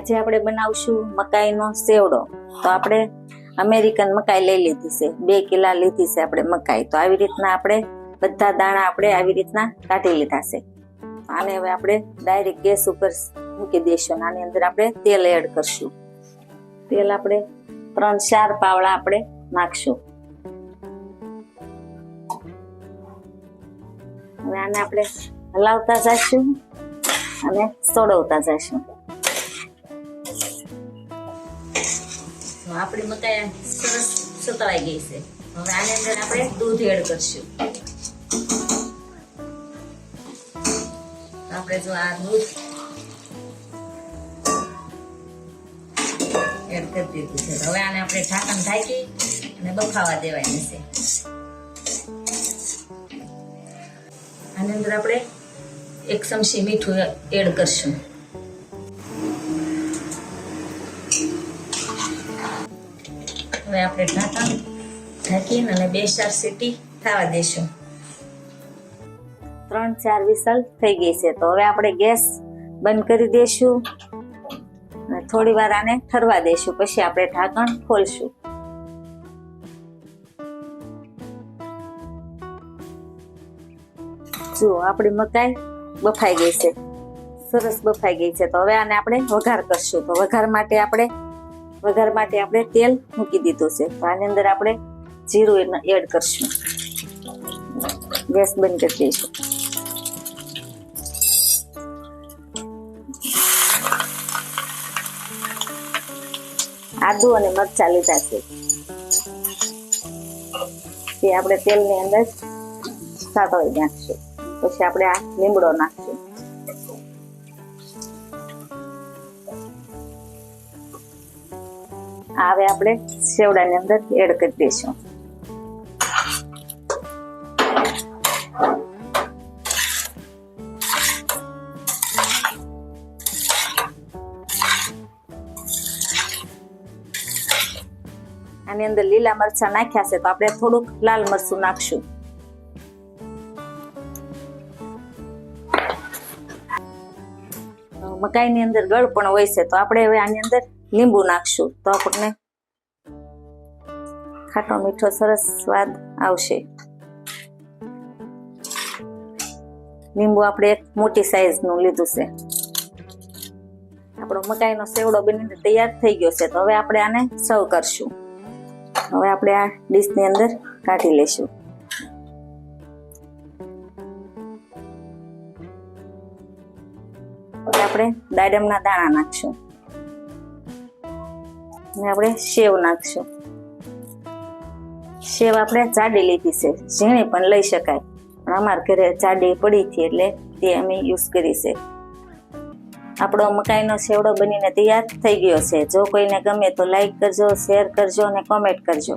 આજે આપણે બનાવશું મકાઈનો સેવડો। તો આપણે અમેરિકન મકાઈ લઈ લીધી છે, 2 કિલા લીધી છે આપણે મકાઈ। તો આવી રીતના આપણે બધા દાણા આપણે આવી રીતના કાઢી લીધા છે। આને હવે આપણે ડાયરેક્ટ ગેસ ઉપર મૂકી દઈશું। આની અંદર આપણે તેલ એડ કરશું। તેલ આપણે 3-4 પાવડા આપણે નાખશું। હવે આને આપણે હલાવતા જઈશું અને સોડવતા જઈશું। આપણી મકાઈ સરસ સતળાઈ ગઈ છે। હવે આની અંદર આપણે દૂધ એડ કરશું। આપણે જો આ દૂધ એડ કરી દીધું છે। હવે આને આપણે ઢાંકણ ઢાંકી અને બફાવા દેવાની છે। આની અંદર આપણે 1 ચમચી મીઠું એડ કરશું। હવે આપણે ઢાંકણ ઢાંકીને અને 2-4 સીટી થવા દેશું। 3-4 વિસલ થઈ ગઈ છે। તો હવે આપણે ગેસ બંધ કરી દેશું અને થોડી વાર આને ઠરવા દેશું, પછી આપણે ઢાંકણ ખોલશું। જો આપણી મકાઈ બફાઈ ગઈ છે, સરસ બફાઈ ગઈ છે। તો હવે આને આપણે વઘાર કરશું। તો વઘાર માટે આપણે તેલ મૂકી દીધું છે। તો આની અંદર આપણે જીરું એડ કરશું। ગેસ બંધ કરી દઈશું। આદુ અને મરચાં લીધા છે, તે આપણે તેલની અંદર સાતળી નાખશું। પછી આપણે આ લીમડો નાખશું। હવે આપણે સેવડાની અંદર એડ કરી દઈશું। આની અંદર લીલા મરચાં નાખ્યા છે, તો આપણે થોડુંક લાલ મરચું નાખશું। મકાઈની અંદર ગળ પણ હોય છે, તો આપણે હવે આની અંદર લીંબુ નાખશું। તો આપણને ખાટો મીઠો સરસ સ્વાદ આવશે। લીંબુ આપણે એક મોટી સાઈઝનું લીધું છે। આપણો મકાઈનો સેવડો બનીને તૈયાર થઈ ગયો છે। તો હવે આપણે આને સર્વ કરશું। હવે આપણે આ ડીશની અંદર કાઢી લઈશું। આપણે દાડમના દાણા નાખશું અને આપણે સેવ નાખશું। સેવ આપણે જાડી લીધી છે, ઝીણી પણ લઈ શકાય, પણ અમારા ઘરે જાડી પડી હતી એટલે તે અમે યુઝ કરી છે। આપણો મકાઈનો સેવડો બનીને તૈયાર થઈ ગયો છે। જો કોઈને ગમે તો લાઈક કરજો, શેર કરજો અને કોમેન્ટ કરજો।